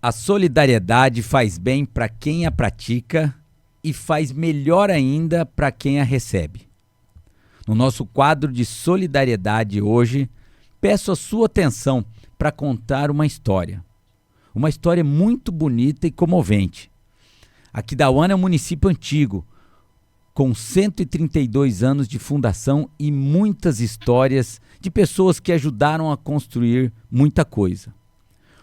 A solidariedade faz bem para quem a pratica e faz melhor ainda para quem a recebe. No nosso quadro de solidariedade hoje, peço a sua atenção para contar uma história. Uma história muito bonita e comovente. Aquidauana é um município antigo, com 132 anos de fundação e muitas histórias de pessoas que ajudaram a construir muita coisa.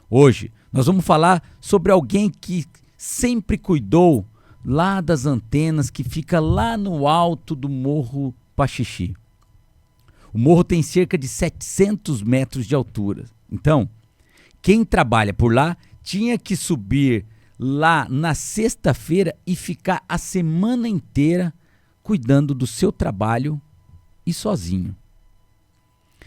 Hoje, nós vamos falar sobre alguém que sempre cuidou lá das antenas que fica lá no alto do Morro Paxixi. O morro tem cerca de 700 metros de altura. Então, quem trabalha por lá tinha que subir lá na sexta-feira e ficar a semana inteira cuidando do seu trabalho e sozinho.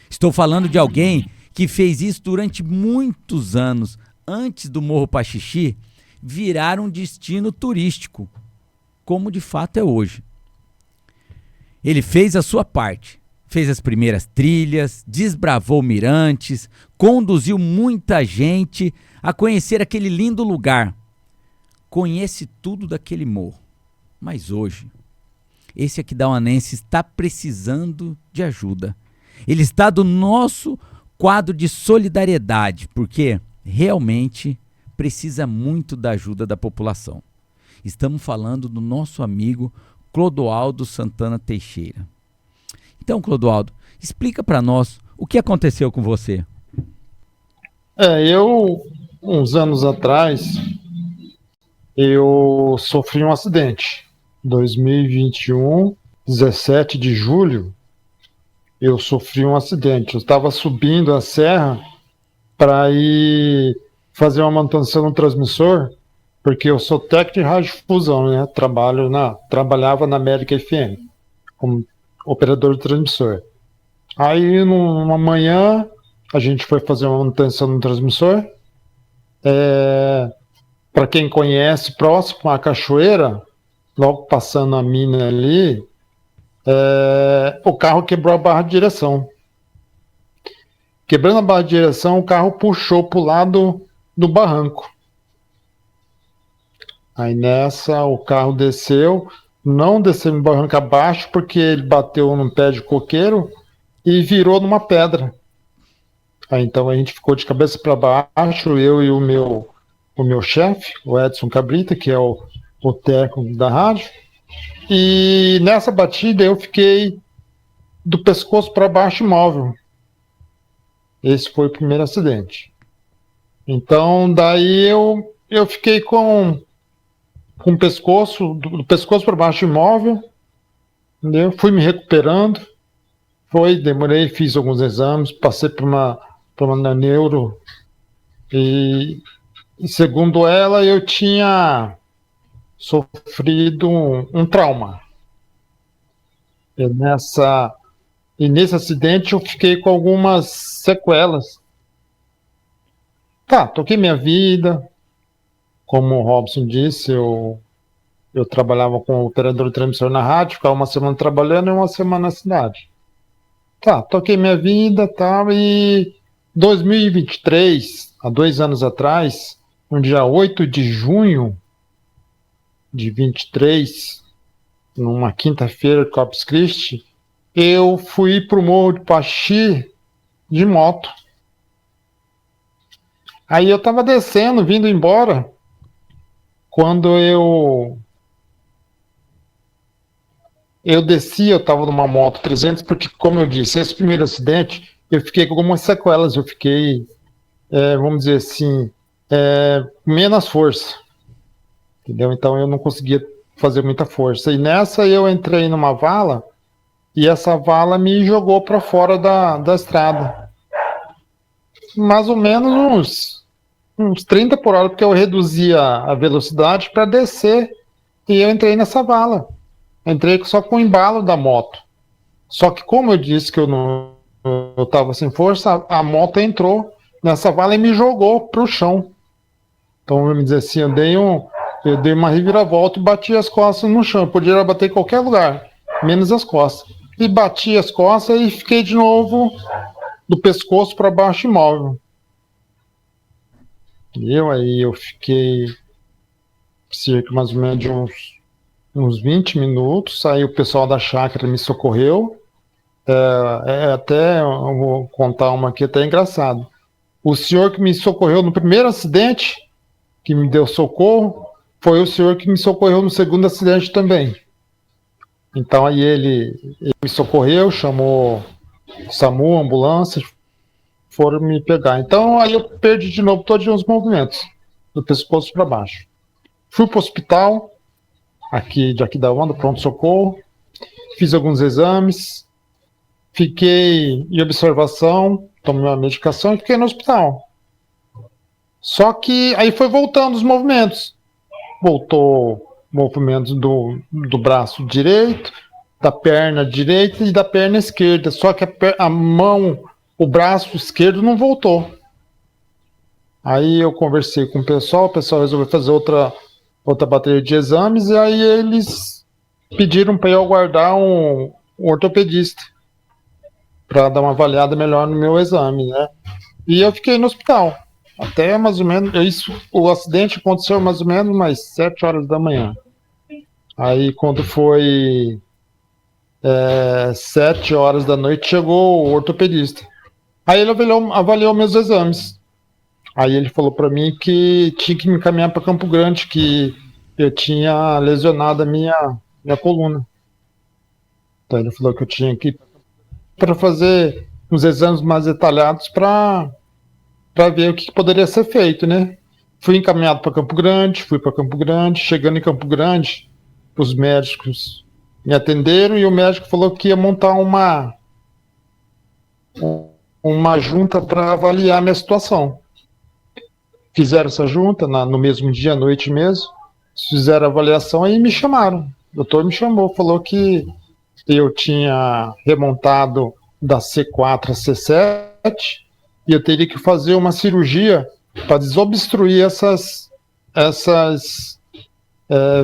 Estou falando de alguém que fez isso durante muitos anos, antes do Morro Paxixi virar um destino turístico, como de fato é hoje. Ele fez a sua parte, fez as primeiras trilhas, desbravou mirantes, conduziu muita gente a conhecer aquele lindo lugar. Conhece tudo daquele morro. Mas hoje, esse aquidauanense está precisando de ajuda. Ele está do nosso quadro de solidariedade, porque realmente precisa muito da ajuda da população. Estamos falando do nosso amigo Clodoaldo Santana Teixeira. Então, Clodoaldo, explica para nós o que aconteceu com você. Uns anos atrás, eu sofri um acidente. 2021, 17 de julho, eu sofri um acidente. Eu estava subindo a serra para ir fazer uma manutenção no transmissor, porque eu sou técnico de radiodifusão, né? Trabalhava na América FM, como operador de transmissor. Aí, numa manhã, a gente foi fazer uma manutenção no transmissor. Para quem conhece, próximo à cachoeira, logo passando a mina ali, o carro quebrou a barra de direção. Quebrando a barra de direção, o carro puxou para o lado do barranco. Aí nessa, o carro desceu, não desceu no barranco abaixo, porque ele bateu num pé de coqueiro e virou numa pedra. Aí então a gente ficou de cabeça para baixo, eu e o meu chefe, o Edson Cabrita, que é o técnico da rádio. E nessa batida eu fiquei do pescoço para baixo imóvel. Esse foi o primeiro acidente. Então daí eu fiquei com o pescoço, do pescoço para baixo imóvel, entendeu? Fui me recuperando, demorei, fiz alguns exames, passei por uma neuro e segundo ela eu tinha sofrido um trauma. E nesse acidente eu fiquei com algumas sequelas. Toquei minha vida. Como o Robson disse, eu trabalhava com operador de transmissor na rádio, ficava uma semana trabalhando e uma semana na cidade. Toquei minha vida, e 2023, há 2 anos atrás, no dia 8 de junho de 23, numa quinta-feira de Corpus Christi, eu fui pro Morro de Paxixi de moto. Aí eu estava descendo, vindo embora, quando eu desci, eu estava numa moto 300, porque, como eu disse, esse primeiro acidente, eu fiquei com algumas sequelas, eu fiquei, vamos dizer assim, menos força, entendeu? Então eu não conseguia fazer muita força. E nessa eu entrei numa vala, e essa vala me jogou para fora da estrada. Mais ou menos uns 30 por hora, porque eu reduzia a velocidade para descer, e eu entrei nessa vala. Entrei só com o embalo da moto. Só que como eu disse que eu estava sem força, a moto entrou nessa vala e me jogou para o chão. Então, vamos dizer assim, eu dei uma reviravolta e bati as costas no chão. Eu podia bater em qualquer lugar, menos as costas. E bati as costas e fiquei de novo do pescoço para baixo imóvel. Aí eu fiquei cerca mais ou menos de uns 20 minutos, aí o pessoal da chácara me socorreu. Até, eu vou contar uma aqui até engraçado. O senhor que me socorreu no primeiro acidente, que me deu socorro, foi o senhor que me socorreu no segundo acidente também. Então aí ele me socorreu, chamou SAMU, ambulância, foram me pegar. Então aí eu perdi de novo todos os movimentos, do pescoço para baixo. Fui para o hospital, aqui de Aquidauana, pronto-socorro, fiz alguns exames, fiquei em observação, tomei uma medicação e fiquei no hospital. Só que aí foi voltando os movimentos. Voltou movimentos do braço direito, da perna direita e da perna esquerda. Só que a mão, o braço esquerdo não voltou. Aí eu conversei com o pessoal resolveu fazer outra bateria de exames, e aí eles pediram para eu aguardar um ortopedista para dar uma avaliada melhor no meu exame, né? E eu fiquei no hospital até mais ou menos o acidente aconteceu mais ou menos umas 7 horas da manhã. Aí quando foi 7 horas da noite, chegou o ortopedista. Aí ele avaliou meus exames. Aí ele falou para mim que tinha que me encaminhar para Campo Grande, que eu tinha lesionado a minha coluna. Então ele falou que eu tinha que ir para fazer uns exames mais detalhados para ver o que poderia ser feito, né? Fui encaminhado para Campo Grande, chegando em Campo Grande, os médicos me atenderam e o médico falou que ia montar uma junta para avaliar a minha situação. Fizeram essa junta no mesmo dia, à noite mesmo, fizeram a avaliação e me chamaram. O doutor me chamou, falou que eu tinha remontado da C4 a C7 e eu teria que fazer uma cirurgia para desobstruir essas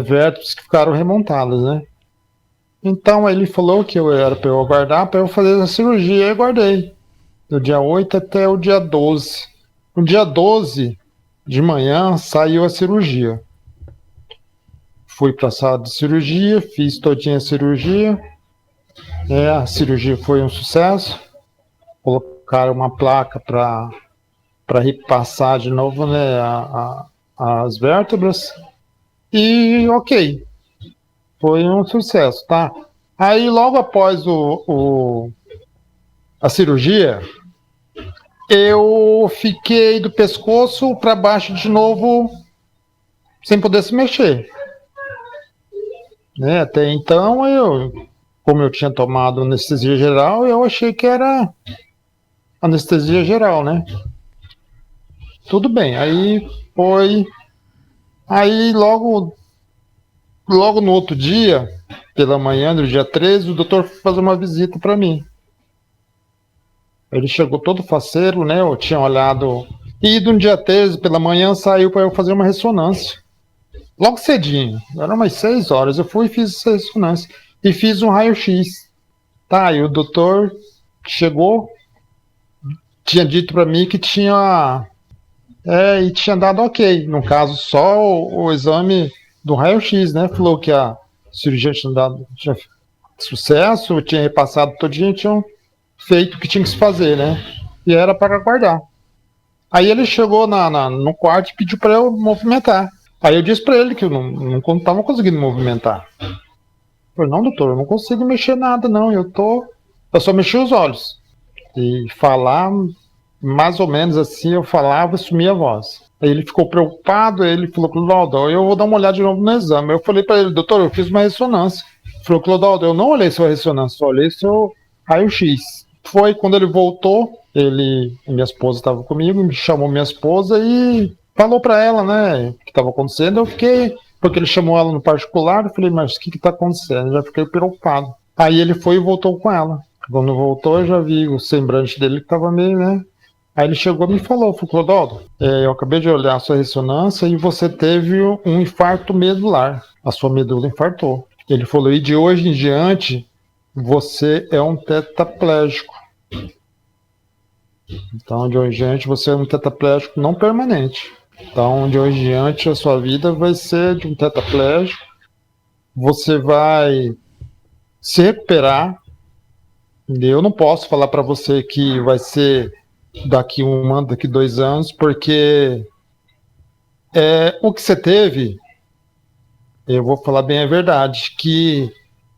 vértebras que ficaram remontadas, né? Então ele falou que era para eu aguardar para eu fazer a cirurgia, e eu aguardei do dia 8 até o dia 12. No dia 12 de manhã saiu a cirurgia. Fui para a sala de cirurgia, fiz todinha a cirurgia. A cirurgia foi um sucesso. Colocaram uma placa para repassar de novo, né, as vértebras. E ok, foi um sucesso, tá? Aí logo após a cirurgia, eu fiquei do pescoço para baixo de novo, sem poder se mexer. Né? Até então, como eu tinha tomado anestesia geral, eu achei que era anestesia geral, né? Tudo bem, aí foi. Aí logo no outro dia, pela manhã do dia 13, o doutor foi fazer uma visita para mim. Ele chegou todo faceiro, né? Eu tinha olhado. E no dia 13, pela manhã, saiu para eu fazer uma ressonância. Logo cedinho, eram umas 6 horas, eu fui e fiz essa ressonância. E fiz um raio-x. Tá, e o doutor chegou, tinha dito para mim que tinha. E tinha dado ok. No caso, só o exame do raio-x, né? Falou que a cirurgia tinha sucesso, tinha repassado todinho, tinham feito o que tinha que se fazer, né? E era para aguardar. Aí ele chegou no quarto e pediu para eu movimentar. Aí eu disse para ele que eu não estava conseguindo movimentar. Eu falei, não, doutor, eu não consigo mexer nada, não. Eu só mexi os olhos. E falar, mais ou menos assim, eu falava e sumia a voz. Aí ele ficou preocupado, ele falou, Clodoaldo, eu vou dar uma olhada de novo no exame. Eu falei para ele, doutor, eu fiz uma ressonância. Ele falou, Clodoaldo, eu não olhei sua ressonância, só olhei seu raio-x. Foi quando ele voltou, minha esposa estava comigo, me chamou minha esposa e falou para ela, né, o que estava acontecendo. Eu fiquei, porque ele chamou ela no particular, eu falei, mas o que está acontecendo? Eu já fiquei preocupado. Aí ele foi e voltou com ela. Quando voltou, eu já vi o semblante dele que estava meio, né? Aí ele chegou e me falou, Clodoaldo, eu acabei de olhar a sua ressonância e você teve um infarto medular. A sua medula infartou. Ele falou, e de hoje em diante, você é um tetraplégico. Então, de hoje em diante, você é um tetraplégico não permanente. Então, de hoje em diante, a sua vida vai ser de um tetraplégico. Você vai se recuperar. Eu não posso falar para você que vai ser daqui 1 ano, daqui 2 anos, porque o que você teve, eu vou falar bem a verdade, que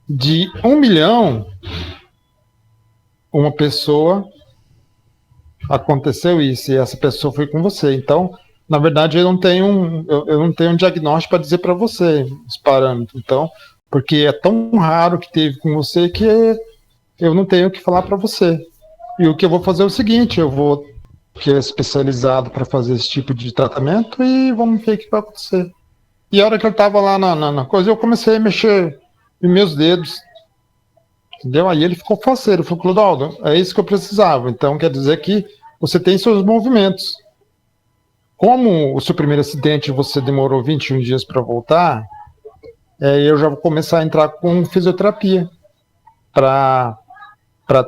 de 1 milhão, uma pessoa aconteceu isso, e essa pessoa foi com você. Então, na verdade, eu não tenho um diagnóstico para dizer para você os parâmetros. Então, porque é tão raro que teve com você que eu não tenho o que falar para você. E o que eu vou fazer é o seguinte: eu vou que é especializado para fazer esse tipo de tratamento e vamos ver o que vai acontecer. E a hora que eu estava lá na coisa, eu comecei a mexer em meus dedos, entendeu? Aí ele ficou faceiro, falou: Clodoaldo, é isso que eu precisava. Então quer dizer que você tem seus movimentos. Como o seu primeiro acidente você demorou 21 dias para voltar, eu já vou começar a entrar com fisioterapia para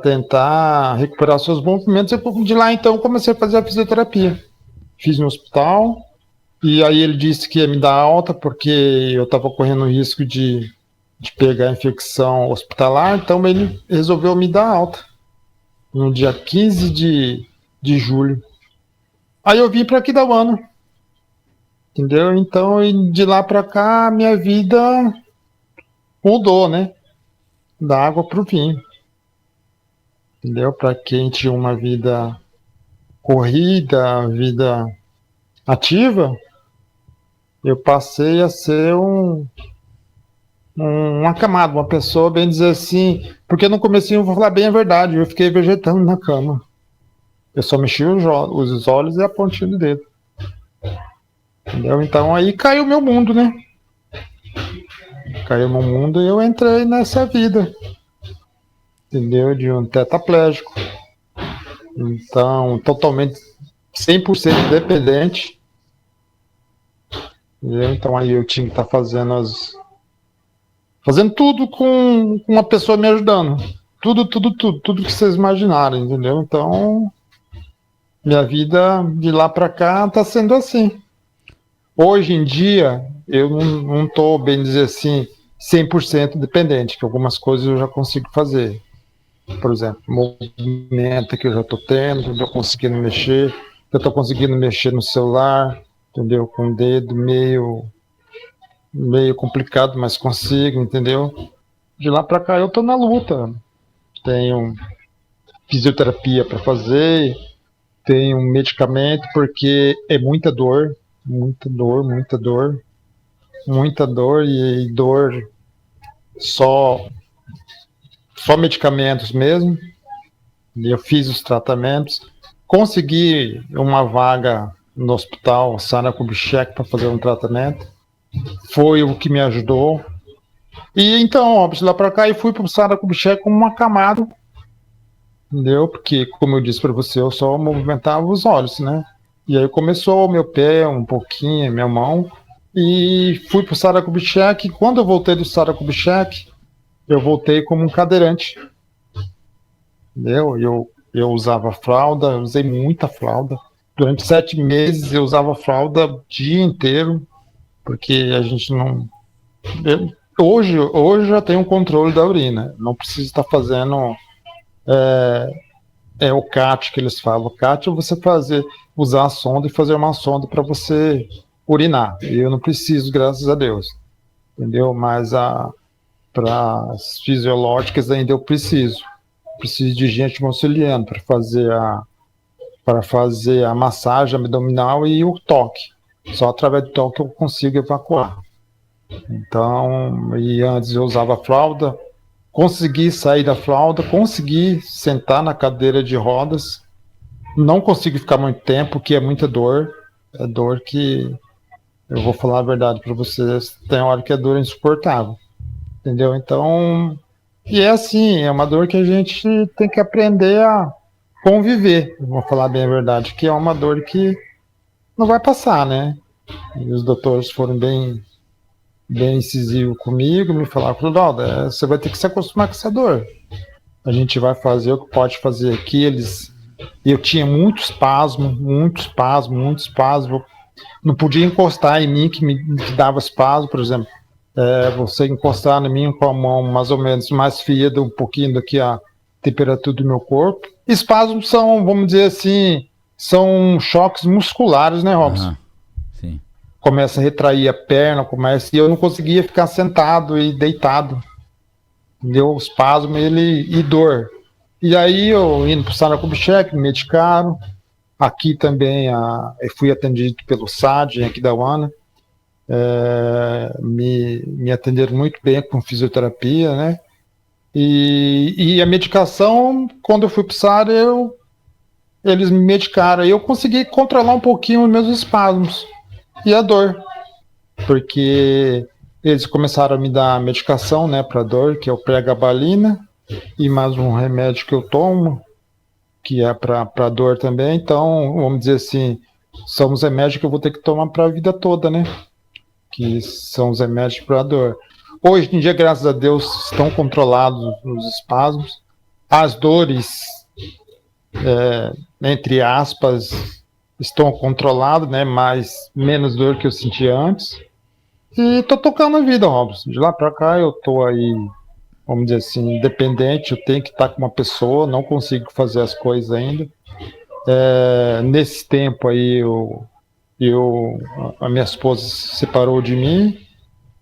tentar recuperar seus movimentos. E de lá, então, comecei a fazer a fisioterapia. Fiz no hospital, e aí ele disse que ia me dar alta, porque eu estava correndo risco de pegar infecção hospitalar, então ele resolveu me dar alta no dia 15 de julho. Aí eu vim para Aquidauana, entendeu? Então, de lá para cá, minha vida mudou, né? Da água para o vinho. Entendeu? Para quem tinha uma vida corrida, vida ativa, eu passei a ser uma camada, uma pessoa, bem dizer assim, porque no comecinho, eu vou falar bem a verdade, eu fiquei vegetando na cama. Eu só mexia os olhos e a pontinha do dedo. Entendeu? Então aí caiu meu mundo, né? Caiu meu mundo e eu entrei nessa vida. Entendeu? De um tetraplégico. Então, totalmente 100% dependente. Entendeu? Então aí eu tinha que estar fazendo tudo com uma pessoa me ajudando. Tudo que vocês imaginarem, entendeu? Então, minha vida de lá para cá tá sendo assim. Hoje em dia, eu não tô, bem dizer assim, 100% dependente, que algumas coisas eu já consigo fazer. Por exemplo, movimento que eu já tô tendo, eu tô conseguindo mexer, eu tô conseguindo mexer no celular, entendeu? Com o dedo meio complicado, mas consigo, entendeu? De lá para cá eu tô na luta. Tenho fisioterapia para fazer, tenho medicamento, porque é muita dor, e dor só medicamentos mesmo. Eu fiz os tratamentos, consegui uma vaga no hospital Sara Kubitschek para fazer um tratamento, foi o que me ajudou. E então, ó, de lá para cá, eu fui para o Sara Kubitschek como um acamado, entendeu? Porque, como eu disse para você, eu só movimentava os olhos, né? E aí começou o meu pé, um pouquinho, minha mão, e fui para o Sara Kubitschek. Quando eu voltei do Sara Kubitschek, eu voltei como um cadeirante, entendeu? Eu usava fralda, eu usei muita fralda. Durante 7 meses eu usava fralda o dia inteiro, porque a gente não... Hoje já tem um controle da urina, não precisa estar fazendo o CAT que eles falam. O CAT é você usar a sonda e fazer uma sonda para você urinar. Eu não preciso, graças a Deus, entendeu? Mas para as fisiológicas ainda eu preciso de gente me auxiliando para fazer a massagem abdominal e o toque. Só através do toque eu consigo evacuar. Então, e antes eu usava fralda, consegui sair da fralda, consegui sentar na cadeira de rodas, não consigo ficar muito tempo, que é muita dor, é dor que, eu vou falar a verdade para vocês, tem hora que a dor é insuportável, entendeu? Então, e é assim, é uma dor que a gente tem que aprender a conviver, vou falar bem a verdade, que é uma dor que não vai passar, né? E os doutores foram bem incisivo comigo, me falaram: Clodoaldo, você vai ter que se acostumar com essa dor. A gente vai fazer o que pode fazer aqui. Eu tinha muito espasmo. não podia encostar em mim, que me dava espasmo, por exemplo. Você encostar em mim com a mão mais ou menos mais fria, um pouquinho daqui a temperatura do meu corpo. Espasmos são, vamos dizer assim, são choques musculares, né, Robson? Sim. Começa a retrair a perna, e eu não conseguia ficar sentado e deitado. Deu espasmo e dor. E aí eu indo para o Sara Kubitschek, me medicaram. Aqui também eu fui atendido pelo SAD, aqui da UANA. Me atenderam muito bem com fisioterapia, né? E a medicação, quando eu fui para o SAD, eles me medicaram. E eu consegui controlar um pouquinho os meus espasmos e a dor. Porque eles começaram a me dar medicação, né, para dor, que é o pregabalina, e mais um remédio que eu tomo, que é para dor também. Então, vamos dizer assim, são os remédios que eu vou ter que tomar para a vida toda, né? Que são os remédios para dor. Hoje em dia, graças a Deus, estão controlados os espasmos. As dores, entre aspas, estão controladas, né? Mas menos dor que eu sentia antes. E tô tocando a vida, Robson. De lá para cá eu tô aí, vamos dizer assim, independente. Eu tenho que estar com uma pessoa, não consigo fazer as coisas ainda. Nesse tempo aí, a minha esposa se separou de mim,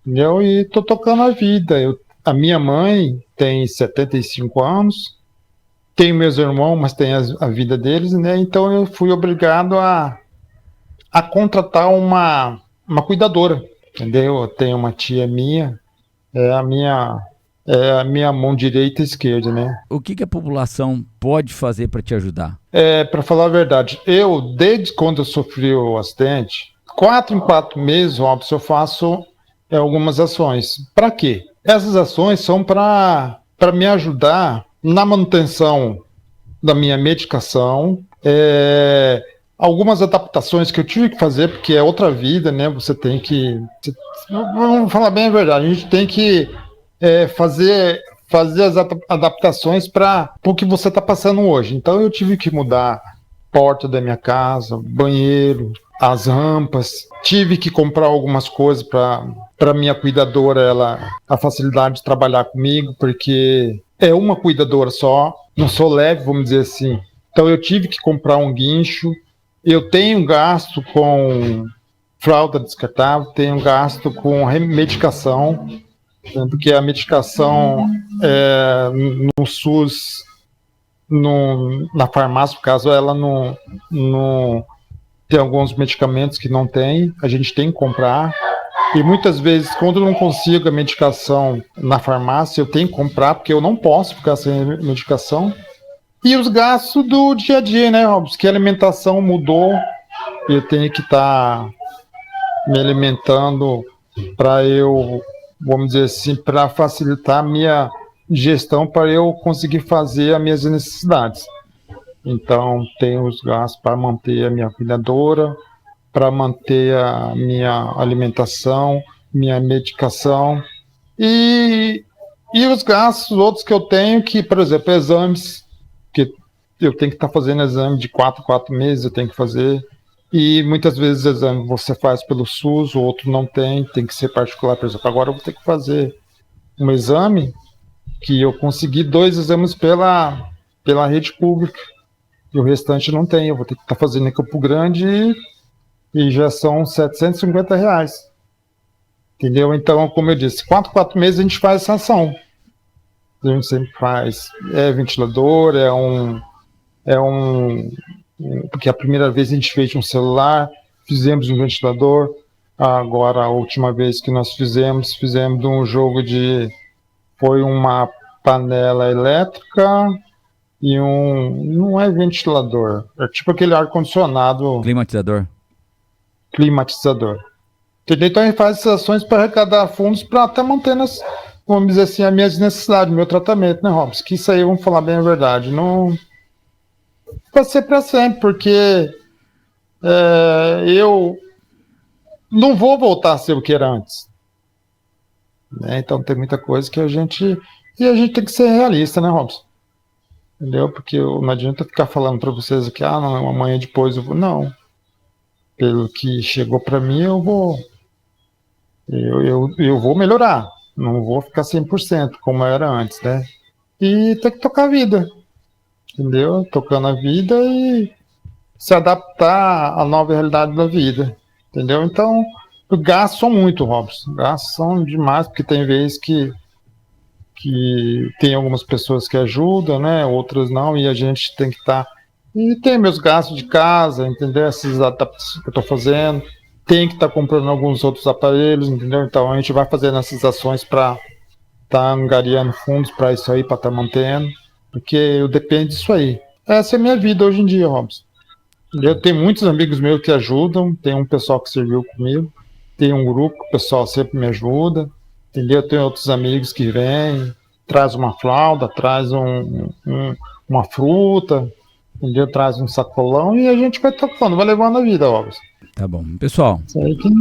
entendeu? E tô tocando a vida. A minha mãe tem 75 anos, tenho meus irmãos, mas tem a vida deles, né? Então eu fui obrigado a contratar uma cuidadora, entendeu? Eu tenho uma tia minha, é a minha mão direita e esquerda, né? O que a população pode fazer para te ajudar? Para falar a verdade, desde quando eu sofri o acidente, 4 em 4 meses, Robson, eu faço algumas ações. Para quê? Essas ações são para me ajudar na manutenção da minha medicação, algumas adaptações que eu tive que fazer, porque é outra vida, né? Vamos falar bem a verdade, a gente tem que fazer as adaptações para o que você está passando hoje. Então eu tive que mudar a porta da minha casa, banheiro, as rampas. Tive que comprar algumas coisas para minha cuidadora, a facilidade de trabalhar comigo, porque é uma cuidadora só, não sou leve, vamos dizer assim. Então eu tive que comprar um guincho. Eu tenho gasto com fralda descartável, tenho gasto com medicação, porque a medicação no SUS, na farmácia, no caso, ela não tem alguns medicamentos que não tem, a gente tem que comprar. E muitas vezes, quando eu não consigo a medicação na farmácia, eu tenho que comprar, porque eu não posso ficar sem medicação. E os gastos do dia a dia, né, Robson? Que a alimentação mudou, eu tenho que estar me alimentando para eu, vamos dizer assim, para facilitar a minha gestão, para eu conseguir fazer as minhas necessidades. Então, tenho os gastos para manter a minha cuidadora, para manter a minha alimentação, minha medicação e os gastos outros que eu tenho, que, por exemplo, exames, que eu tenho que estar fazendo exame de 4 meses, eu tenho que fazer. E muitas vezes o exame você faz pelo SUS, o outro não tem que ser particular. Por exemplo, agora eu vou ter que fazer um exame que eu consegui 2 exames pela rede pública e o restante não tem. Eu vou ter que estar fazendo em Campo Grande e já são R$ 750. Entendeu? Então, como eu disse, 4 meses a gente faz essa ação. A gente sempre faz. Ventilador, porque a primeira vez a gente fez um celular, fizemos um ventilador. Agora, a última vez que nós fizemos um jogo foi uma panela elétrica e não é ventilador, é tipo aquele ar-condicionado. Climatizador. Entendeu? Então a gente faz essas ações para arrecadar fundos para até manter, vamos dizer assim, as minhas necessidades, meu tratamento, né, Robson? Que isso aí, vamos falar bem a verdade, não vai ser para sempre, porque eu não vou voltar a ser o que era antes. Né? Então tem muita coisa que a gente tem que ser realista, né, Robson? Entendeu? Porque não adianta ficar falando para vocês que não, amanhã depois eu vou. Não. pelo que chegou para mim, eu vou melhorar. Não vou ficar 100% como eu era antes, né? E tem que tocar a vida, entendeu? Tocando a vida e se adaptar à nova realidade da vida, entendeu? Então, gastam muito, Robson. Gastam demais, porque tem vezes que tem algumas pessoas que ajudam, né? Outras não, e a gente tem que estar. E tem meus gastos de casa, entendeu? Essas adaptações que eu estou fazendo. Tem que estar comprando alguns outros aparelhos, entendeu? Então a gente vai fazendo essas ações para estar angariando fundos para isso aí, para estar mantendo, porque eu dependo disso aí. Essa é a minha vida hoje em dia, Robson. Eu tenho muitos amigos meus que ajudam, tem um pessoal que serviu comigo, tem um grupo que o pessoal sempre me ajuda, entendeu? Tem outros amigos que vêm, traz uma fralda, traz uma fruta, entendeu? Traz um sacolão e a gente vai tocando, vai levando a vida, Robson. Tá bom. Pessoal,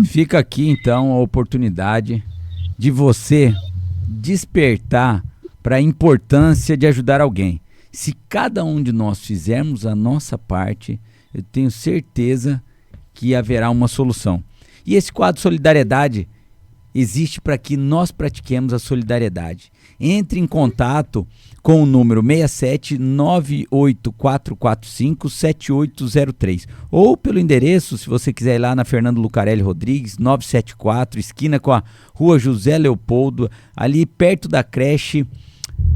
fica aqui então a oportunidade de você despertar para a importância de ajudar alguém. Se cada um de nós fizermos a nossa parte, eu tenho certeza que haverá uma solução. E esse quadro Solidariedade existe para que nós pratiquemos a solidariedade. Entre em contato com o número 67984457803 ou pelo endereço, se você quiser ir lá na Fernando Lucarelli Rodrigues, 974, esquina com a Rua José Leopoldo, ali perto da creche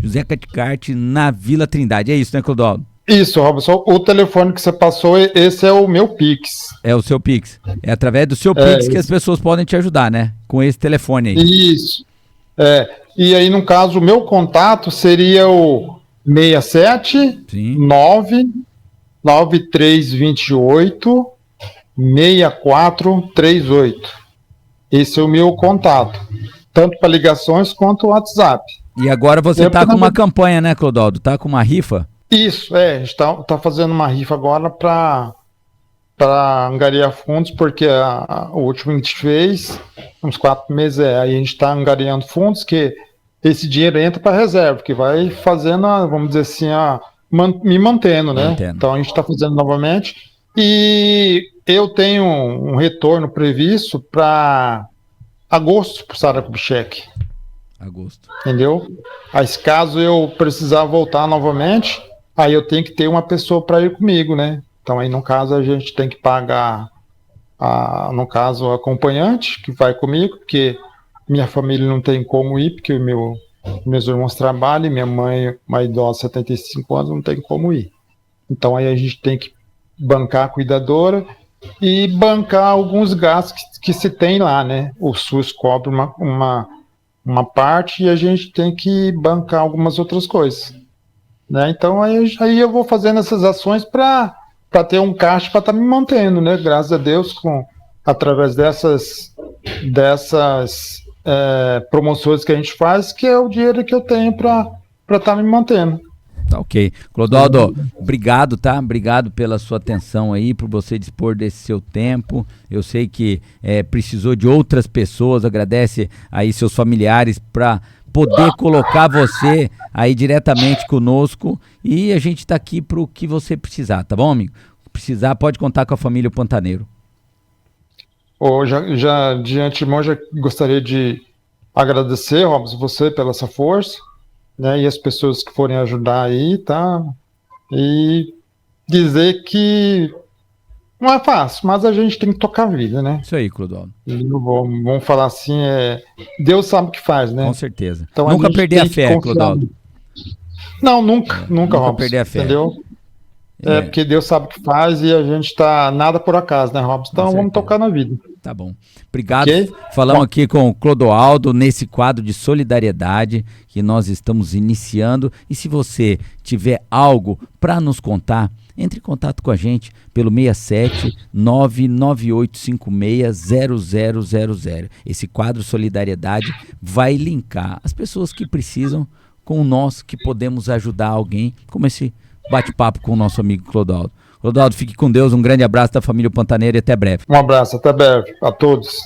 José Caticarte, na Vila Trindade. É isso, né, Clodoaldo? Isso, Robson. O telefone que você passou, esse é o meu Pix. É o seu Pix. É através do seu Pix que as pessoas podem te ajudar, né? Com esse telefone aí. Isso. E aí, no caso, o meu contato seria o 67 99328 6438. Esse é o meu contato, tanto para ligações quanto WhatsApp. E agora você está com uma campanha, né, Clodoaldo? Tá com uma rifa? Isso, a gente tá fazendo uma rifa agora para angariar fundos, porque o último que a gente fez, uns 4 meses, aí a gente está angariando fundos, que esse dinheiro entra para reserva, que vai fazendo, vamos dizer assim, me mantendo, né? Então a gente está fazendo novamente, e eu tenho um retorno previsto para agosto para o Sara Kubitschek. Agosto. Entendeu? Aí, caso eu precisar voltar novamente, aí eu tenho que ter uma pessoa para ir comigo, né? Então aí, no caso, a gente tem que pagar, no caso, o acompanhante que vai comigo, porque minha família não tem como ir, porque meus irmãos trabalham, minha mãe, uma idosa de 75 anos, não tem como ir. Então aí a gente tem que bancar a cuidadora e bancar alguns gastos que se tem lá, né? O SUS cobre uma parte e a gente tem que bancar algumas outras coisas, né? Então aí eu vou fazendo essas ações para ter um caixa para estar me mantendo, né? Graças a Deus, através dessas promoções que a gente faz, que é o dinheiro que eu tenho para estar me mantendo. Tá ok. Clodoaldo, obrigado, tá? Obrigado pela sua atenção aí, por você dispor desse seu tempo. Eu sei que precisou de outras pessoas, agradece aí seus familiares para poder colocar você aí diretamente conosco, e a gente tá aqui pro que você precisar, tá bom, amigo? Precisar, pode contar com a família Pantaneiro. Já de antemão, já gostaria de agradecer, Robson, você pela essa força, né, e as pessoas que forem ajudar aí, tá? E dizer que não é fácil, mas a gente tem que tocar a vida, né? Isso aí, Clodoaldo. Vamos falar assim, Deus sabe o que faz, né? Com certeza. Então, nunca perder a fé, Clodoaldo. Não, nunca, Robson, perder a fé. Entendeu? Porque Deus sabe o que faz e a gente tá nada por acaso, né, Robson? Então vamos tocar na vida. Tá bom. Obrigado. Okay? Falamos aqui com o Clodoaldo nesse quadro de solidariedade que nós estamos iniciando. E se você tiver algo para nos contar, entre em contato com a gente pelo 67998560000. Esse quadro Solidariedade vai linkar as pessoas que precisam com nós, que podemos ajudar alguém, como esse bate-papo com o nosso amigo Clodoaldo. Clodoaldo, fique com Deus, um grande abraço da família Pantaneiro e até breve. Um abraço, até breve a todos.